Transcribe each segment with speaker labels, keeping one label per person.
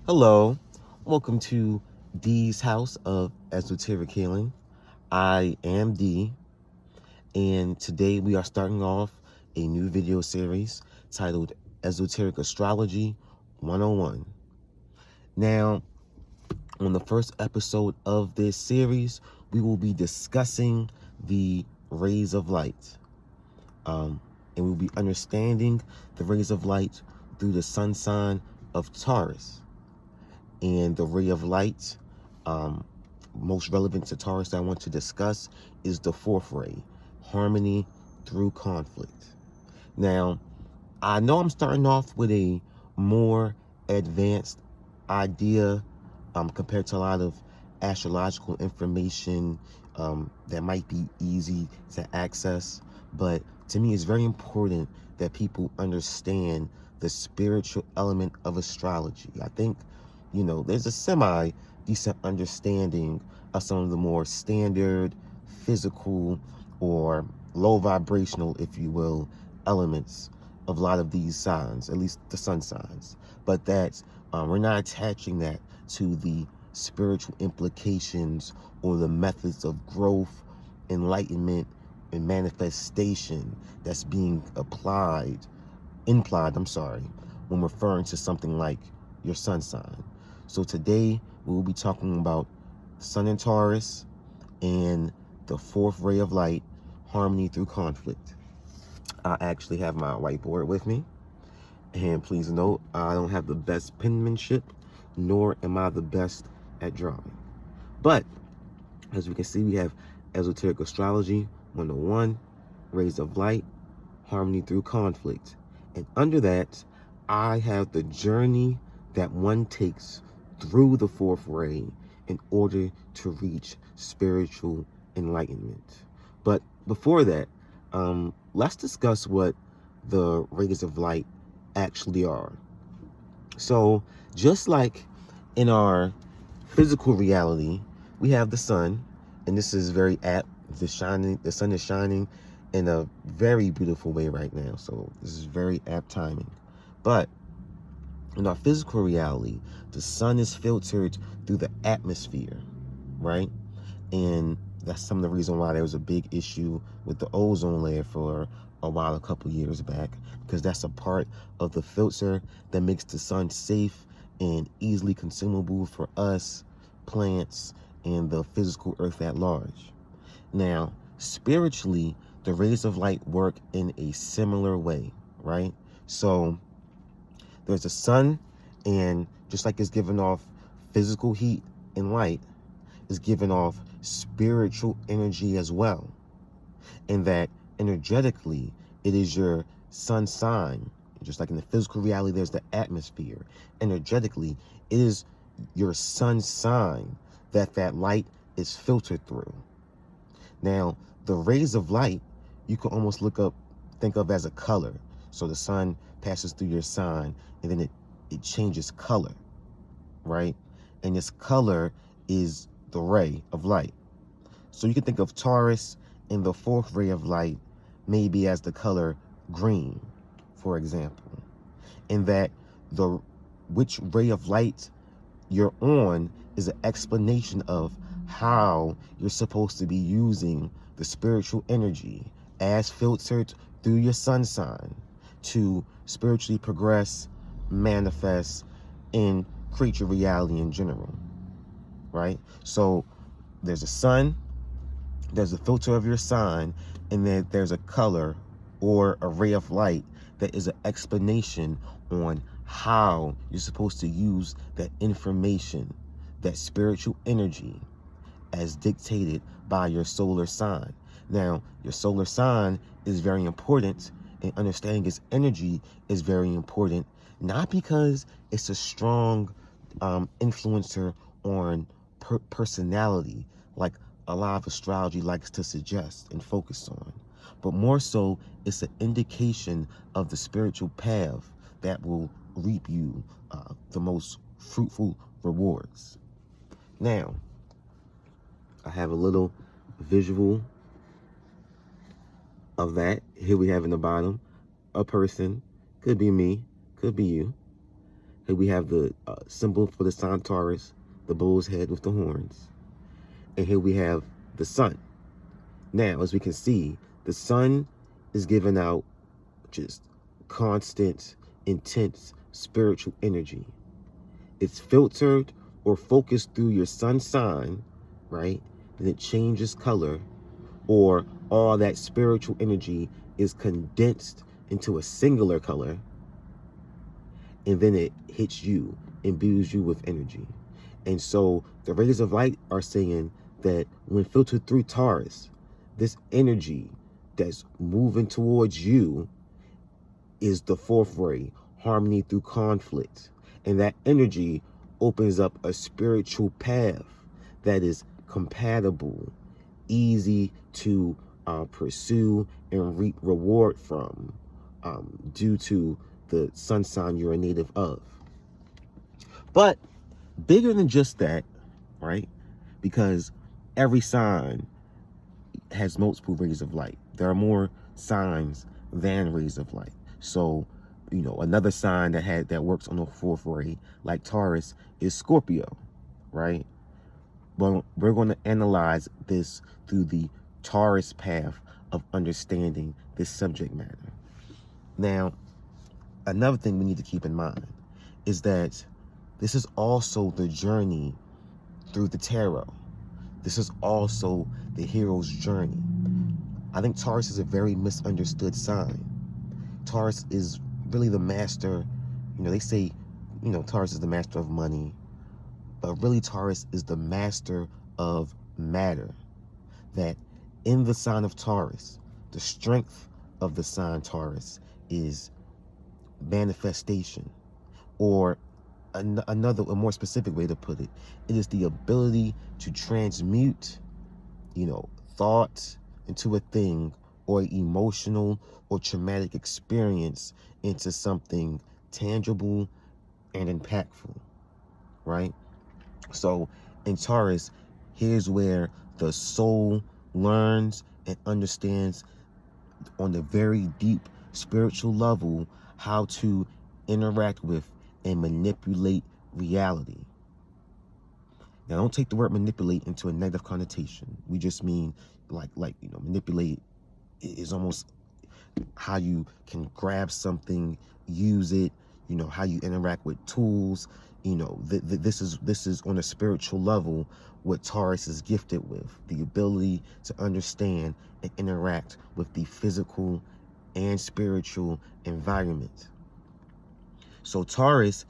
Speaker 1: Hello, welcome to D's House of Esoteric Healing. I am D, and today we are starting off a new video series titled Esoteric Astrology 101. Now, on the first episode of this series, we will be discussing the rays of light. And we'll be understanding the rays of light through the sun sign of Taurus. And the ray of light most relevant to Taurus that I want to discuss is the fourth ray, harmony through conflict. Now, I know I'm starting off with a more advanced idea compared to a lot of astrological information that might be easy to access, but to me it's very important that people understand the spiritual element of astrology. I think there's a semi-decent understanding of some of the more standard, physical, or low vibrational, if you will, elements of a lot of these signs, at least the sun signs. But that we're not attaching that to the spiritual implications or the methods of growth, enlightenment, and manifestation that's being implied, when referring to something like your sun sign. So today we will be talking about Sun in Taurus and the fourth ray of light, harmony through conflict. I actually have my whiteboard with me, and please note I don't have the best penmanship, nor am I the best at drawing. But as we can see, we have Esoteric Astrology 101, rays of light, harmony through conflict. And under that, I have the journey that one takes through the fourth ray in order to reach spiritual enlightenment. But before that, let's discuss what the rays of light actually are. So just like in our physical reality, we have the sun, and this is very apt. The sun is shining in a very beautiful way right now, so this is very apt timing. But in our physical reality, the sun is filtered through the atmosphere, right? And that's some of the reason why there was a big issue with the ozone layer for a while, a couple years back, because that's a part of the filter that makes the sun safe and easily consumable for us, plants, and the physical earth at large. Now, spiritually, the rays of light work in a similar way, right? So there's a sun, and just like it's giving off physical heat and light, it's giving off spiritual energy as well. And that energetically, it is your sun sign. Just like in the physical reality, there's the atmosphere. Energetically, it is your sun sign that light is filtered through. Now, the rays of light, you can almost think of as a color. So the sun passes through your sign, and then it changes color, right? And this color is the ray of light. So you can think of Taurus and the fourth ray of light maybe as the color green, for example. And that which ray of light you're on is an explanation of how you're supposed to be using the spiritual energy as filtered through your sun sign to spiritually progress, manifest, and create your reality in general, right? So there's a sun, there's a filter of your sign, and then there's a color or a ray of light that is an explanation on how you're supposed to use that information, that spiritual energy, as dictated by your solar sign. Now, your solar sign is very important, and understanding its energy is very important, not because it's a strong influencer on personality, like a lot of astrology likes to suggest and focus on, but more so it's an indication of the spiritual path that will reap you the most fruitful rewards. Now, I have a little visual of that. Here we have in the bottom a person, could be me, could be you, Here we have the symbol for the sign Taurus, the bull's head with the horns. And here we have the sun. Now, as we can see, the sun is giving out just constant, intense spiritual energy. It's filtered or focused through your sun sign, right? Then it changes color, or all that spiritual energy is condensed into a singular color, and then it hits you, imbues you with energy. And so the rays of light are saying that when filtered through Taurus, this energy that's moving towards you is the fourth ray, harmony through conflict. And that energy opens up a spiritual path that is compatible, easy to pursue and reap reward from, due to the sun sign you're a native of. But bigger than just that, right? Because every sign has multiple rays of light. There are more signs than rays of light. So, you know, another sign that works on the fourth ray, like Taurus, is Scorpio, right? Well, we're going to analyze this through the Taurus path of understanding this subject matter. Now, another thing we need to keep in mind is that this is also the journey through the tarot. This is also the hero's journey. I think Taurus is a very misunderstood sign. Taurus is really the master. You know, they say, you know, Taurus is the master of money, but really Taurus is the master of matter. That in the sign of Taurus, the strength of the sign Taurus is manifestation, or a more specific way to put it, it is the ability to transmute, you know, thought into a thing, or emotional or traumatic experience into something tangible and impactful, right? So in Taurus, here's where the soul learns and understands on the very deep spiritual level how to interact with and manipulate reality. Now, don't take the word manipulate into a negative connotation. We just mean like you know, manipulate is almost how you can grab something, use it, you know, how you interact with tools. You know, this is on a spiritual level what Taurus is gifted with, the ability to understand and interact with the physical and spiritual environment. So Taurus,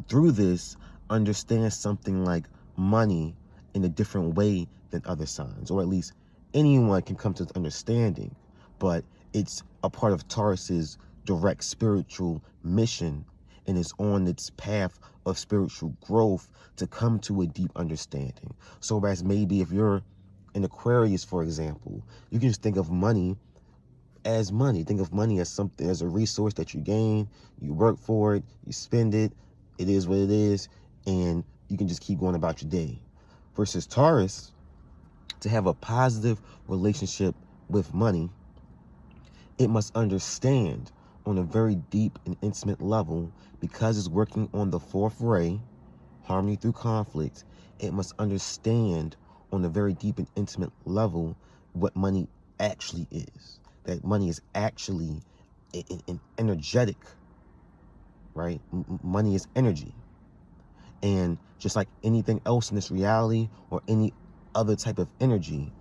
Speaker 1: through this, understands something like money in a different way than other signs, or at least anyone can come to the understanding, but it's a part of Taurus's direct spiritual mission, and is on its path of spiritual growth to come to a deep understanding. So whereas maybe if you're an Aquarius, for example, you can just think of money as money. Think of money as something, as a resource that you gain, you work for it, you spend it, it is what it is, and you can just keep going about your day. Versus Taurus, to have a positive relationship with money, it must understand on a very deep and intimate level, because it's working on the fourth ray, harmony through conflict. It must understand on a very deep and intimate level what money actually is. That money is actually an energetic, right? Money is energy. And just like anything else in this reality or any other type of energy,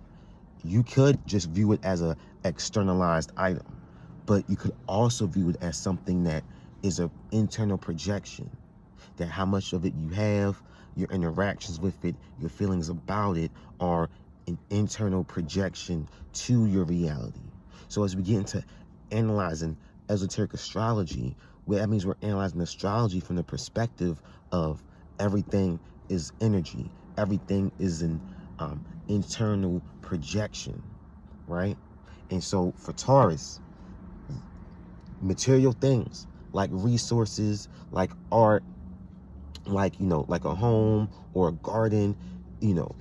Speaker 1: you could just view it as a externalized item, but you could also view it as something that is an internal projection, that how much of it you have, your interactions with it, your feelings about it are an internal projection to your reality. So as we get into analyzing esoteric astrology, well, that means we're analyzing astrology from the perspective of everything is energy. Everything is an internal projection, right? And so for Taurus, material things like resources, like art, like, you know, like a home or a garden, you know,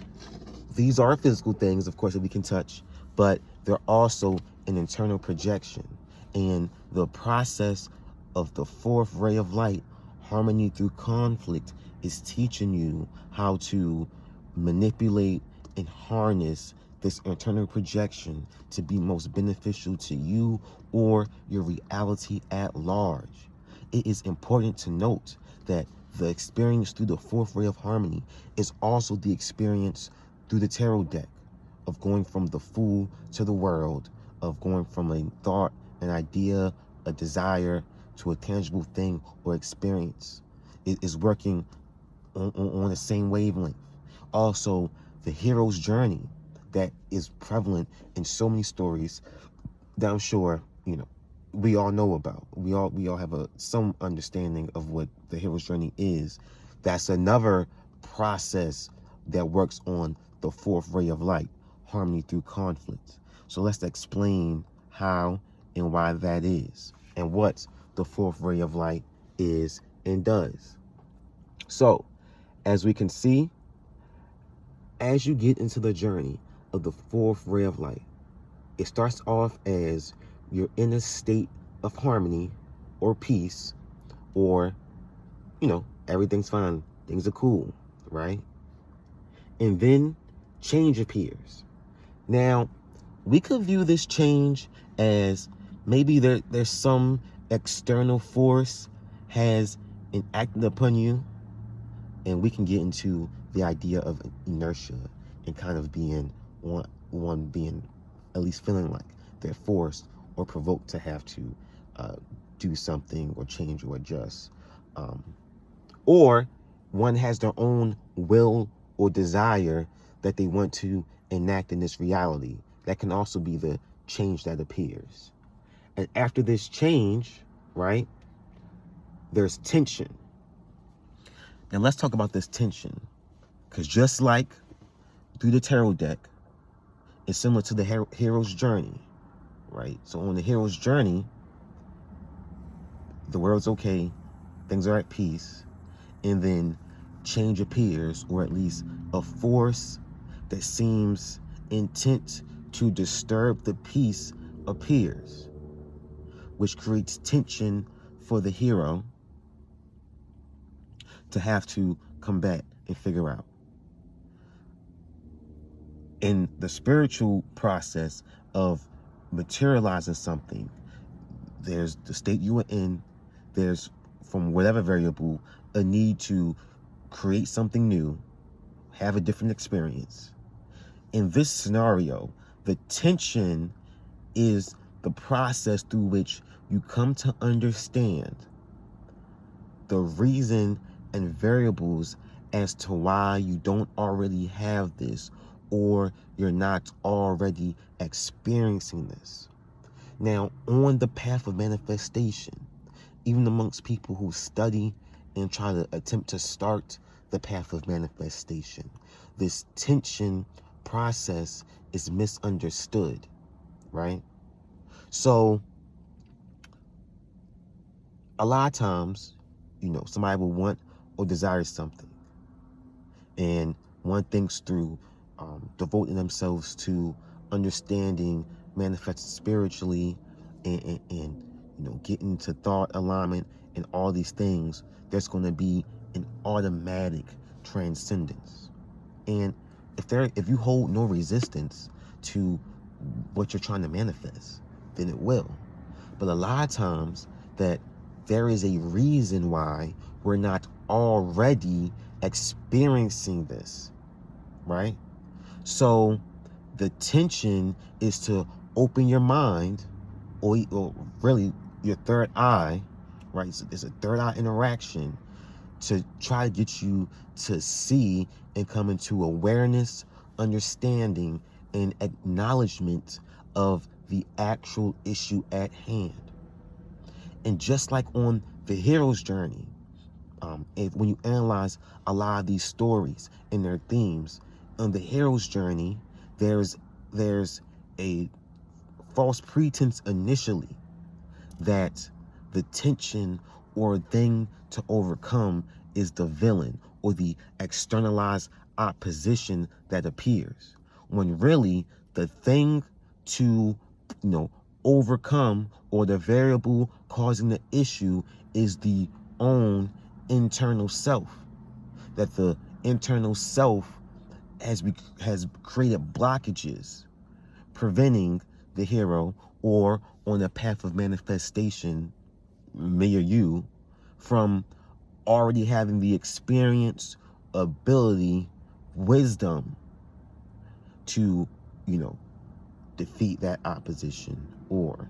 Speaker 1: these are physical things, of course, that we can touch, but they're also an internal projection. And the process of the fourth ray of light, Harmony through conflict is teaching you how to manipulate and harness this internal projection to be most beneficial to you or your reality at large. It is important to note that the experience through the fourth ray of harmony is also the experience through the tarot deck of going from the Fool to the World, of going from a thought, an idea, a desire to a tangible thing or experience. It is working on the same wavelength. Also, the hero's journey that is prevalent in so many stories that I'm sure, we all know about. We all have some understanding of what the hero's journey is. That's another process that works on the fourth ray of light, harmony through conflict. So let's explain how and why that is, and what the fourth ray of light is and does. So, as we can see, as you get into the journey of the fourth ray of light, it starts off as you're in a state of harmony or peace, or, everything's fine, things are cool, right? And then change appears. Now, we could view this change as maybe there's some external force has enacted upon you, and we can get into the idea of inertia and kind of being one being at least feeling like they're forced or provoked to have to do something or change or adjust. Or one has their own will or desire that they want to enact in this reality. That can also be the change that appears. And after this change, right, there's tension. Now let's talk about this tension, because just like through the tarot deck, it's similar to the hero's journey, right? So on the hero's journey, the world's okay, things are at peace, and then change appears, or at least a force that seems intent to disturb the peace appears, which creates tension for the hero to have to combat and figure out. In the spiritual process of materializing something, there's the state you are in, there's, from whatever variable, a need to create something new, have a different experience. In this scenario, the tension is the process through which you come to understand the reason and variables as to why you don't already have this, or you're not already experiencing this. Now, on the path of manifestation, even amongst people who study and try to attempt to start the path of manifestation, this tension process is misunderstood, right? So, a lot of times, somebody will want or desire something, and one thinks through devoting themselves to understanding, manifesting spiritually, and getting to thought alignment and all these things, there's going to be an automatic transcendence. And if you hold no resistance to what you're trying to manifest, then it will. But a lot of times that there is a reason why we're not already experiencing this, right? So the tension is to open your mind, or really your third eye, right? So there's a third eye interaction to try to get you to see and come into awareness, understanding, and acknowledgement of the actual issue at hand. And just like on the hero's journey, when you analyze a lot of these stories and their themes, on the hero's journey, there's a false pretense initially that the tension or thing to overcome is the villain or the externalized opposition that appears, when really the thing to overcome, or the variable causing the issue, is the own internal self, that the internal self has created blockages preventing the hero, or on the path of manifestation, me or you, from already having the experience, ability, wisdom to, defeat that opposition or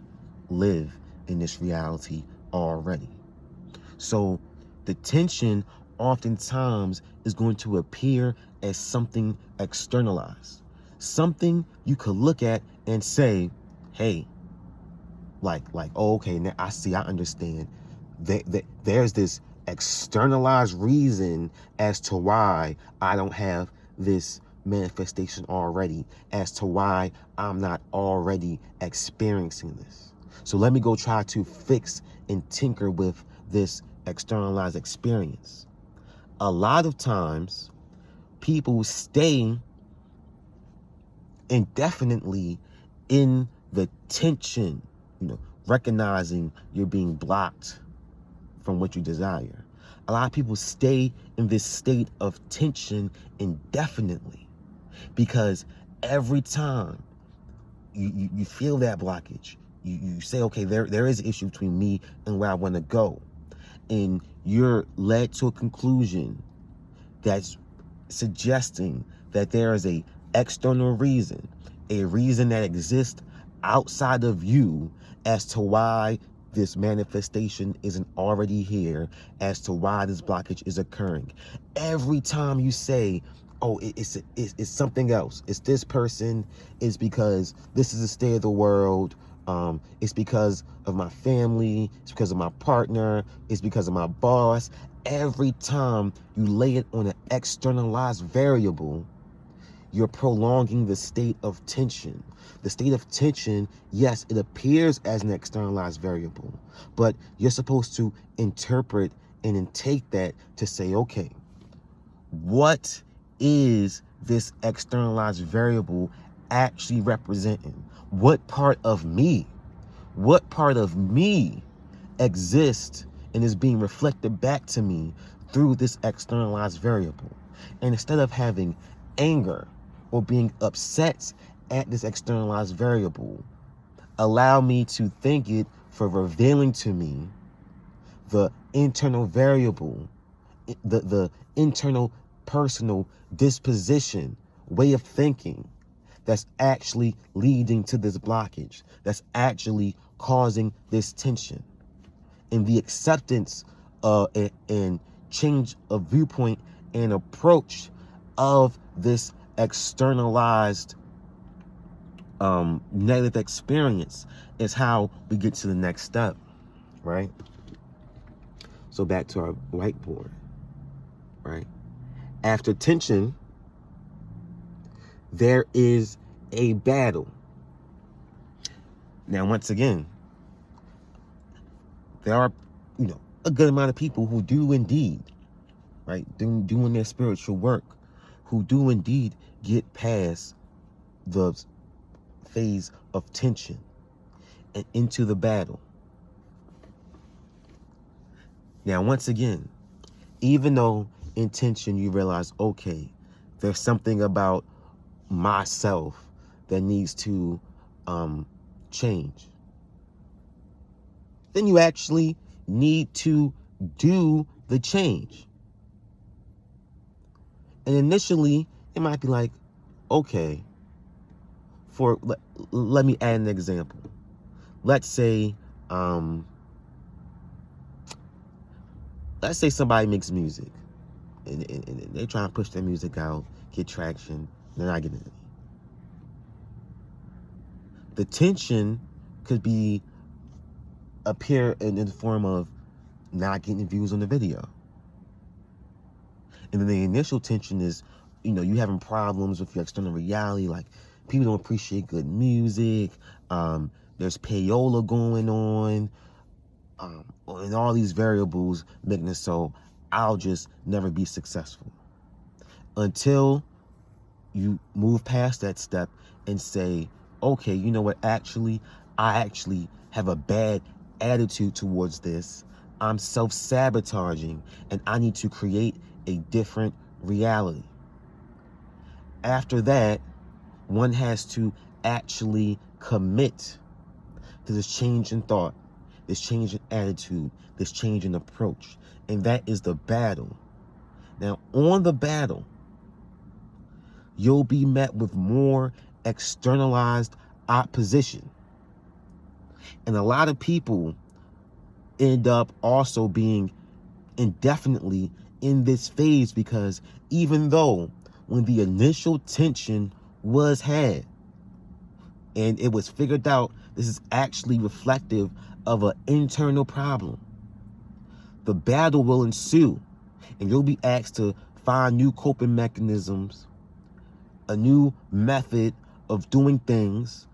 Speaker 1: live in this reality already. So the tension oftentimes is going to appear as something externalized, something you could look at and say, hey, oh, okay, now I see, I understand. There's this externalized reason as to why I don't have this manifestation already, as to why I'm not already experiencing this. So let me go try to fix and tinker with this externalized experience. A lot of times, people stay indefinitely in the tension, recognizing you're being blocked from what you desire. A lot of people stay in this state of tension indefinitely because every time you feel that blockage, you say, okay, there is an issue between me and where I want to go. And you're led to a conclusion that's suggesting that there is a external reason, a reason that exists outside of you as to why this manifestation isn't already here, as to why this blockage is occurring. Every time you say, oh, it's something else, it's this person, it's because this is the state of the world, it's because of my family, it's because of my partner, it's because of my boss. Every time you lay it on an externalized variable, you're prolonging the state of tension. The state of tension, yes, it appears as an externalized variable, but you're supposed to interpret and take that to say, okay, what is this externalized variable actually representing? What part of me exists and is being reflected back to me through this externalized variable? And instead of having anger or being upset at this externalized variable, allow me to thank it for revealing to me the internal variable, the internal personal disposition, way of thinking that's actually leading to this blockage, that's actually causing this tension. And the acceptance and change of viewpoint and approach of this externalized negative experience is how we get to the next step, right? So back to our whiteboard, right? After tension, there is a battle. Now, once again, there are, a good amount of people who do indeed, right, doing their spiritual work, who do indeed get past the phase of tension and into the battle. Now, once again, even though in tension you realize, okay, there's something about myself that needs to change, then you actually need to do the change. And initially, it might be like, okay, let me add an example. Let's say somebody makes music and they try to push their music out, get traction, they're not getting any. The tension could appear in the form of not getting views on the video. And then the initial tension is, you having problems with your external reality, like people don't appreciate good music, there's payola going on, and all these variables making it so I'll just never be successful. Until you move past that step and say, okay, you know what, I actually have a bad attitude towards this. I'm self-sabotaging and I need to create a different reality. After that, one has to actually commit to this change in thought, this change in attitude, this change in approach. And that is the battle. Now, on the battle, you'll be met with more externalized opposition. And a lot of people end up also being indefinitely in this phase, because even though when the initial tension was had and it was figured out this is actually reflective of an internal problem, the battle will ensue and you'll be asked to find new coping mechanisms, a new method of doing things,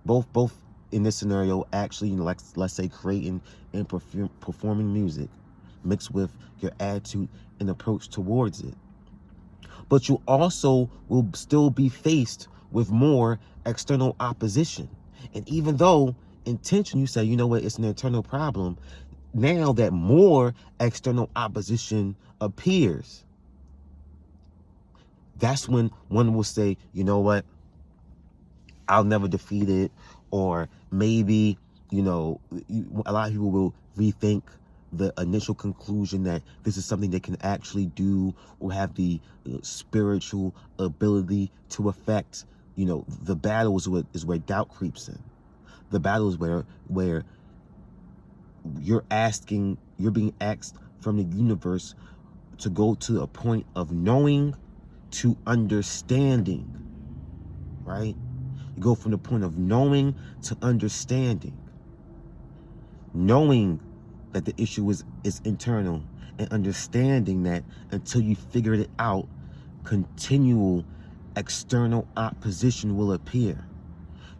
Speaker 1: both in this scenario, actually, like, let's say creating and performing music, mixed with your attitude and approach towards it. But you also will still be faced with more external opposition. And even though intention, you say, you know what, it's an internal problem, now that more external opposition appears, that's when one will say, you know what, I'll never defeat it. Or maybe, a lot of people will rethink the initial conclusion that this is something they can actually do or have the spiritual ability to affect. The battle is where doubt creeps in. The battle is where you're being asked from the universe to go to a point of knowing to understanding, right? You go from the point of knowing to understanding. Knowing that the issue is internal, and understanding that until you figure it out, continual external opposition will appear.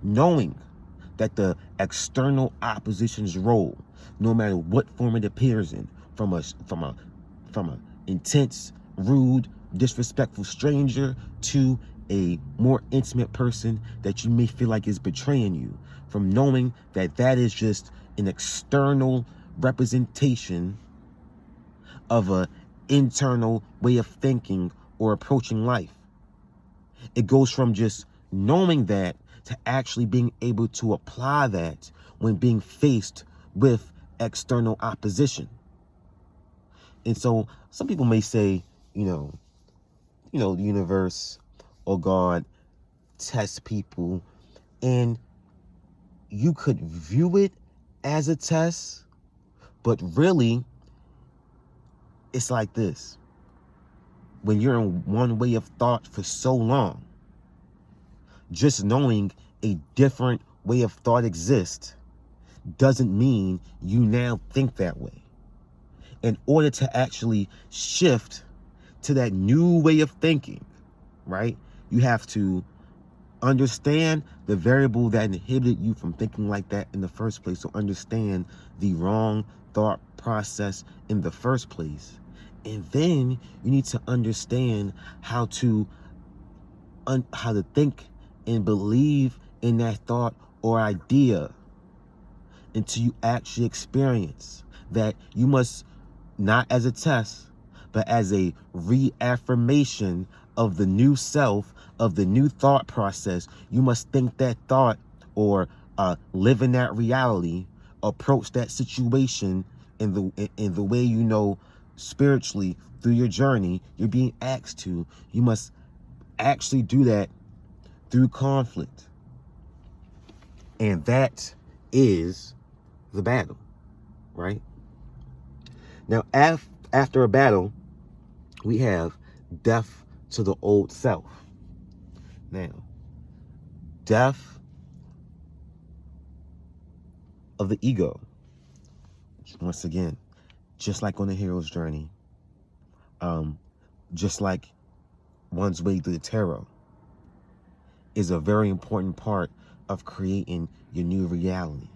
Speaker 1: Knowing that the external opposition's role, no matter what form it appears in, from a intense, rude, disrespectful stranger to a more intimate person that you may feel like is betraying you, from knowing that that is just an external representation of an internal way of thinking or approaching life. It goes from just knowing that to actually being able to apply that when being faced with external opposition. And so some people may say, the universe or God tests people, and you could view it as a test, but really it's like this. When you're in one way of thought for so long, just knowing a different way of thought exists doesn't mean you now think that way. In order to actually shift to that new way of thinking, right, you have to understand the variable that inhibited you from thinking like that in the first place. So understand the wrong thought process in the first place. And then you need to understand how to think and believe in that thought or idea until you actually experience that. You must, not as a test, but as a reaffirmation of the new self, of the new thought process, you must think that thought or live in that reality, approach that situation in the way spiritually through your journey you're being asked to. You must actually do that through conflict. And that is the battle, right? Now, after a battle, we have death to the old self. Now, death of the ego, once again, just like on the hero's journey, just like one's way through the tarot, is a very important part of creating your new reality.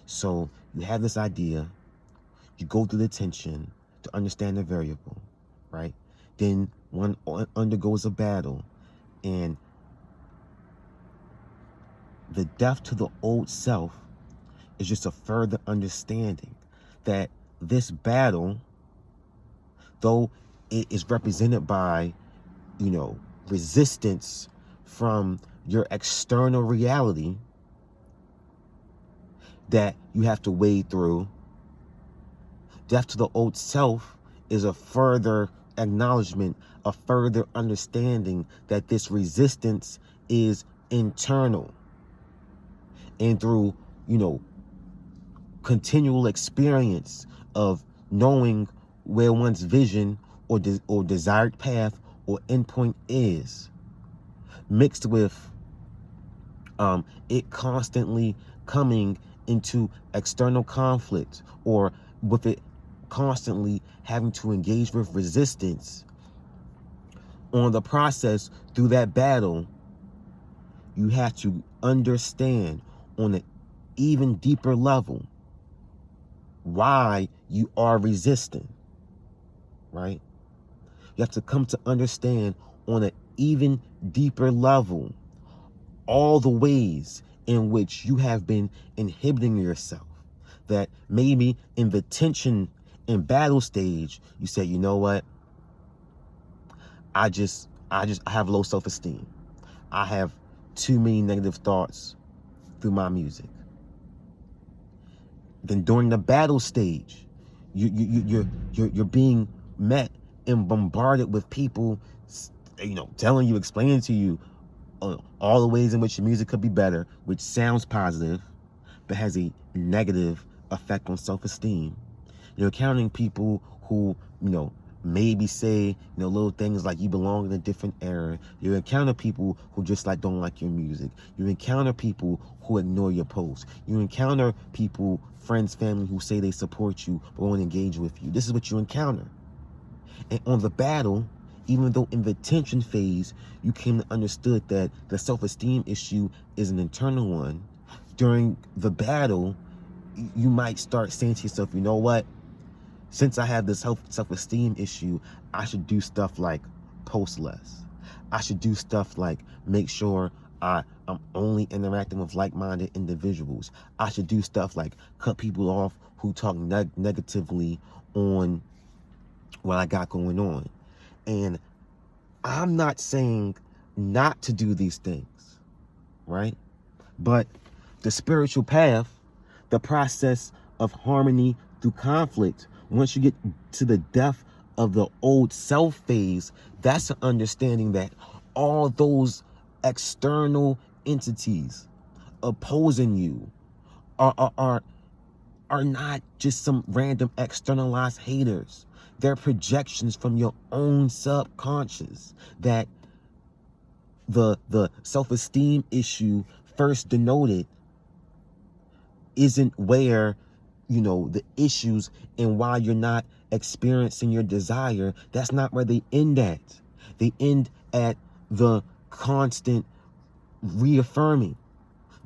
Speaker 1: So you have this idea, you go through the tension to understand the variable, right? Then one undergoes a battle, and the death to the old self is just a further understanding that this battle, though it is represented by, resistance from your external reality that you have to wade through, death to the old self is a further acknowledgement, a further understanding that this resistance is internal. And through, continual experience of knowing where one's vision or desired path or endpoint is, mixed with it constantly coming into external conflict, or with it constantly having to engage with resistance on the process through that battle, you have to understand on an even deeper level why you are resisting, right? You have to come to understand on an even deeper level all the ways in which you have been inhibiting yourself. That maybe in the tension and battle stage, you say, you know what? I have low self-esteem. I have too many negative thoughts through my music. Then during the battle stage, you're being met and bombarded with people, telling you, explaining to you all the ways in which your music could be better, which sounds positive, but has a negative effect on self-esteem. You're encountering people who, maybe say, little things like you belong in a different era. You encounter people who just don't like your music. You encounter people who ignore your posts. You encounter people, friends, family, who say they support you but won't engage with you. This is what you encounter. And on the battle, even though in the tension phase, you came to understood that the self-esteem issue is an internal one, during the battle, you might start saying to yourself, you know what? Since I have this self-esteem issue, I should do stuff like post less. I should do stuff like make sure I'm only interacting with like-minded individuals. I should do stuff like cut people off who talk negatively on what I got going on. And I'm not saying not to do these things, right? But the spiritual path, the process of harmony through conflict, once you get to the death of the old self phase, that's an understanding that all those external entities opposing you are not just some random externalized haters. They're projections from your own subconscious, that the self-esteem issue first denoted isn't where, the issues and why you're not experiencing your desire. That's not where they end at. They end at the constant reaffirming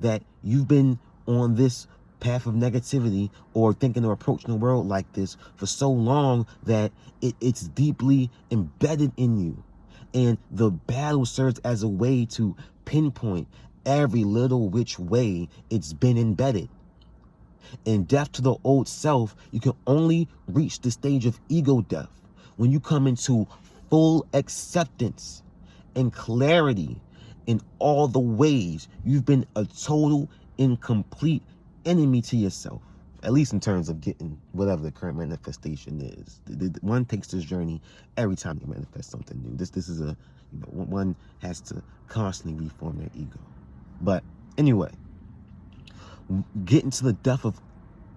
Speaker 1: that you've been on this path of negativity or thinking or approaching the world like this for so long that it's deeply embedded in you. And the battle serves as a way to pinpoint every little which way it's been embedded. In death to the old self, you can only reach the stage of ego death when you come into full acceptance and clarity in all the ways you've been a total and complete enemy to yourself, at least in terms of getting whatever the current manifestation is. One takes this journey every time you manifest something new. This is a, one has to constantly reform their ego. But anyway, getting to the death of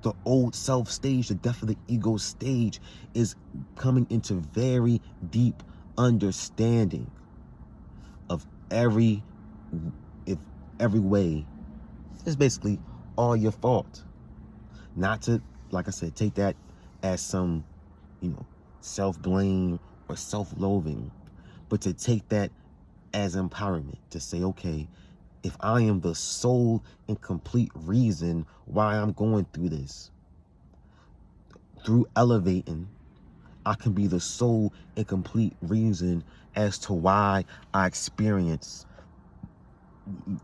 Speaker 1: the old self stage, the death of the ego stage, is coming into very deep understanding of every way. It's basically all your fault. Not to, like I said, take that as some, self-blame or self-loathing, but to take that as empowerment, to say, okay, if I am the sole and complete reason why I'm going through this, through elevating, I can be the sole and complete reason as to why I experience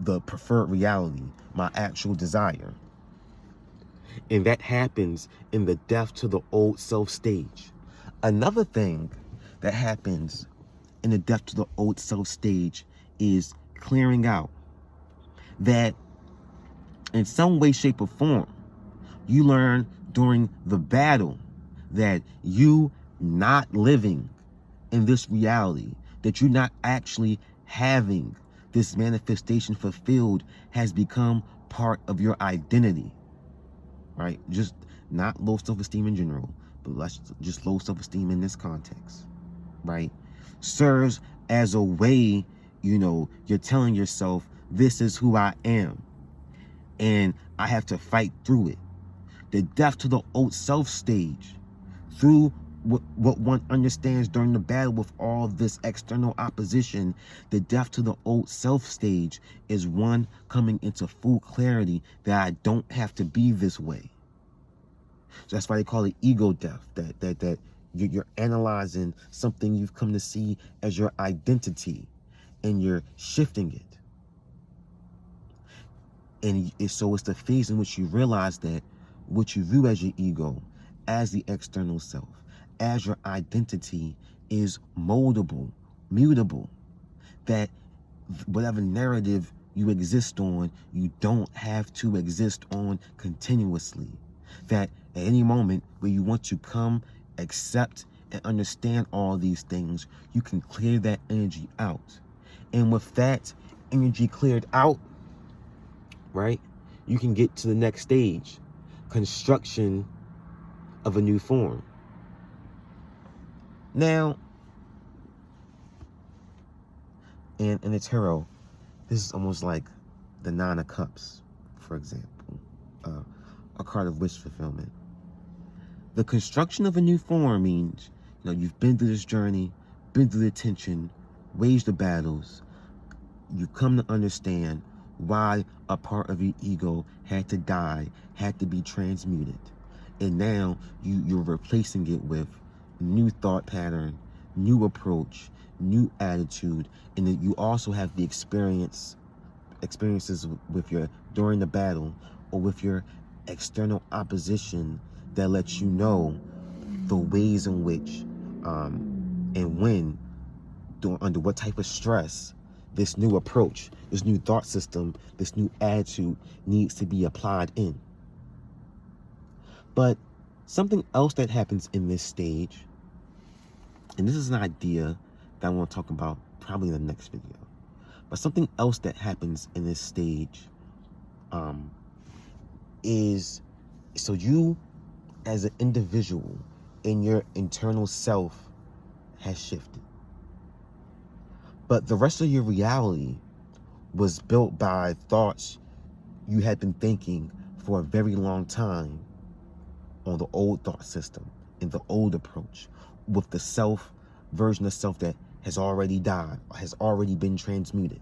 Speaker 1: the preferred reality, my actual desire. And that happens in the death to the old self stage. Another thing that happens in the death to the old self stage is clearing out. That in some way, shape, or form, you learn during the battle that you not living in this reality, that you're not actually having this manifestation fulfilled, has become part of your identity, right? Just not low self-esteem in general, but let's just low self-esteem in this context, right? Serves as a way, you're telling yourself, this is who I am, and I have to fight through it. The death to the old self stage, through what one understands during the battle with all this external opposition, the death to the old self stage is one coming into full clarity that I don't have to be this way. So that's why they call it ego death, that you're analyzing something you've come to see as your identity, and you're shifting it. And so it's the phase in which you realize that what you view as your ego, as the external self, as your identity, is moldable, mutable. That whatever narrative you exist on, you don't have to exist on continuously. That at any moment where you want to come, accept, and understand all these things, you can clear that energy out. And with that energy cleared out, right, you can get to the next stage, construction of a new form. Now, in the tarot, this is almost like the Nine of Cups, for example, a card of wish fulfillment. The construction of a new form means, you've been through this journey, been through the tension, waged the battles. You've come to understand why a part of your ego had to die, had to be transmuted. And now you're replacing it with new thought pattern, new approach, new attitude. And then you also have the experiences with during the battle, or with your external opposition, that lets you know the ways in which and when, under what type of stress, this new approach, this new thought system, this new attitude needs to be applied in. But something else that happens in this stage, and this is an idea that I want to talk about probably in the next video, but something else that happens in this stage is, so you as an individual in your internal self has shifted. But the rest of your reality was built by thoughts you had been thinking for a very long time on the old thought system, in the old approach, with the version of self that has already died, has already been transmuted.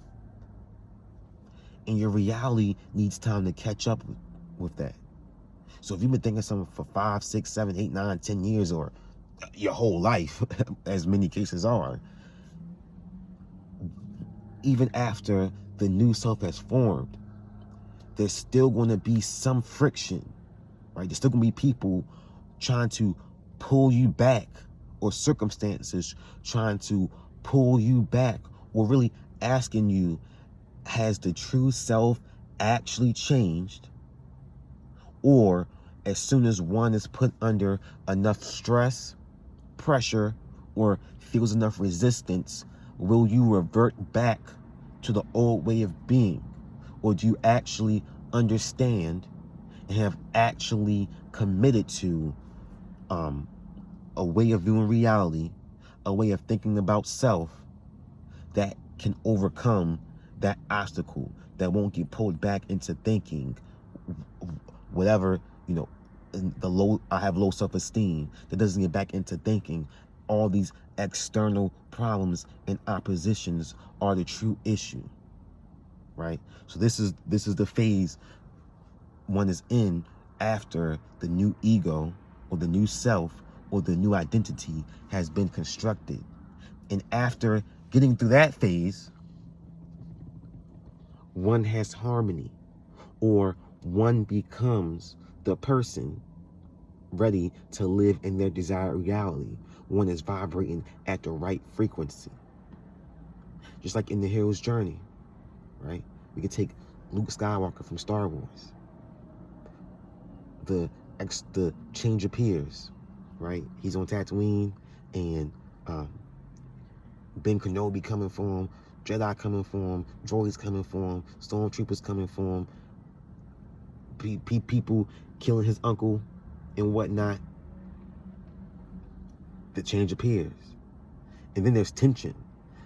Speaker 1: And your reality needs time to catch up with that. So if you've been thinking something for 5, 6, 7, 8, 9, 10 years, or your whole life, as many cases are, even after the new self has formed, there's still going to be some friction, right? There's still going to be people trying to pull you back, or circumstances trying to pull you back, or really asking you, has the true self actually changed? Or as soon as one is put under enough stress, pressure, or feels enough resistance, will you revert back to the old way of being? Or do you actually understand and have actually committed to a way of viewing reality, a way of thinking about self that can overcome that obstacle, that won't get pulled back into thinking whatever, I have low self-esteem, that doesn't get back into thinking all these external problems and oppositions are the true issue, right? So this is the phase one is in after the new ego, or the new self, or the new identity has been constructed. And after getting through that phase, one has harmony, or one becomes the person ready to live in their desired reality. One is vibrating at the right frequency. Just like in the hero's journey, right? We could take Luke Skywalker from Star Wars. The change appears, right? He's on Tatooine, and Ben Kenobi coming for him, Jedi coming for him, droids coming for him, stormtroopers coming for him, people killing his uncle and whatnot. The change appears. And then there's tension.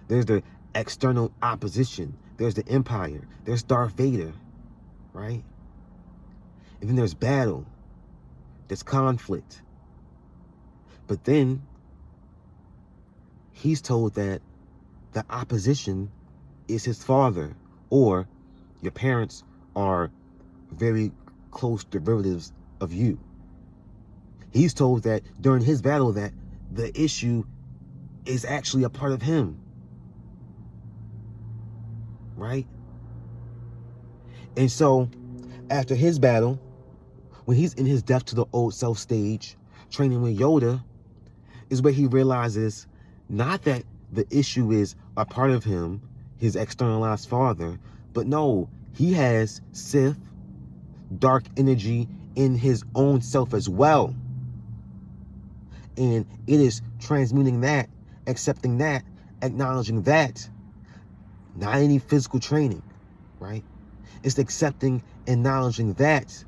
Speaker 1: There's the external opposition. There's the Empire. There's Darth Vader, right? And then there's battle. There's conflict. But then he's told that the opposition is his father, or your parents are very close derivatives of you. He's told that during his battle that the issue is actually a part of him, right? And so after his battle, when he's in his death to the old self stage, training with Yoda, is where he realizes not that the issue is a part of him, his externalized father, but no, he has Sith, dark energy in his own self as well. And it is transmuting that, accepting that, acknowledging that. Not any physical training, right? It's accepting, acknowledging that.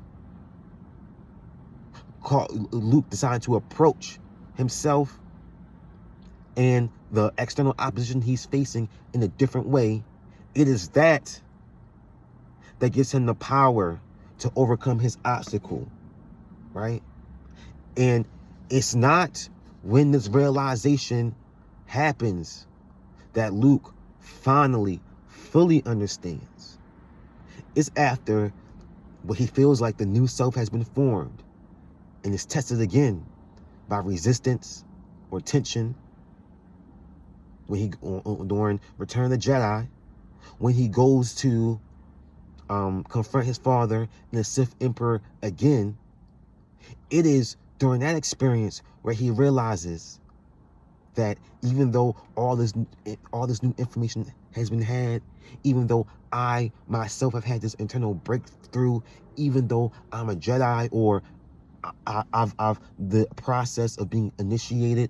Speaker 1: Luke decided to approach himself and the external opposition he's facing in a different way. It is that gives him the power to overcome his obstacle, right? And it's not when this realization happens that Luke finally, fully understands. It's after what he feels like the new self has been formed and is tested again by resistance or tension. When he during Return of the Jedi, when he goes to confront his father and the Sith Emperor again, it is during that experience where he realizes that even though all this new information has been had, even though I myself have had this internal breakthrough, even though I'm a Jedi, or I've the process of being initiated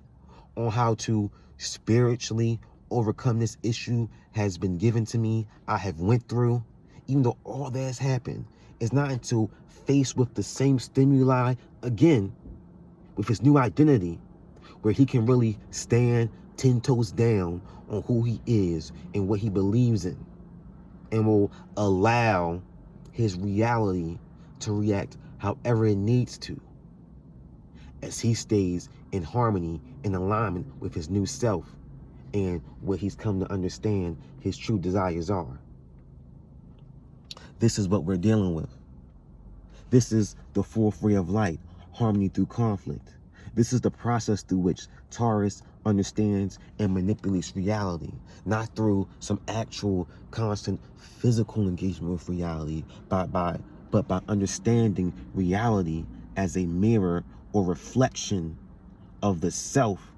Speaker 1: on how to spiritually overcome this issue has been given to me, I have went through, even though all that has happened, it's not until faced with the same stimuli again, with his new identity, where he can really stand 10 toes down on who he is and what he believes in, and will allow his reality to react however it needs to, as he stays in harmony and alignment with his new self and what he's come to understand his true desires are. This is what we're dealing with. This is the fourth ray of light, harmony through conflict. This is the process through which Taurus understands and manipulates reality, not through some actual constant physical engagement with reality, but by understanding reality as a mirror or reflection of the self,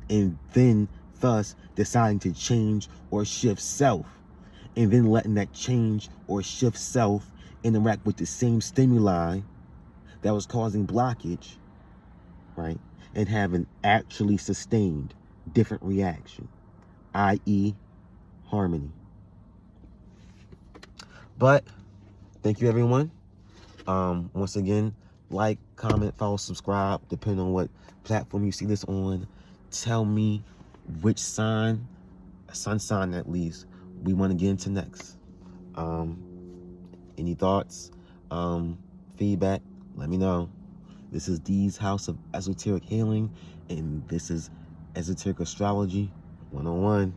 Speaker 1: and then thus deciding to change or shift self, and then letting that change or shift self interact with the same stimuli that was causing blockage, right? And have an actually sustained different reaction, i.e. harmony. But thank you, everyone. Once again, like, comment, follow, subscribe, depending on what platform you see this on. Tell me which sign, sun sign at least, we want to get into next. Any thoughts, feedback, let me know. This is Dee's House of Esoteric Healing, and this is Esoteric Astrology 101.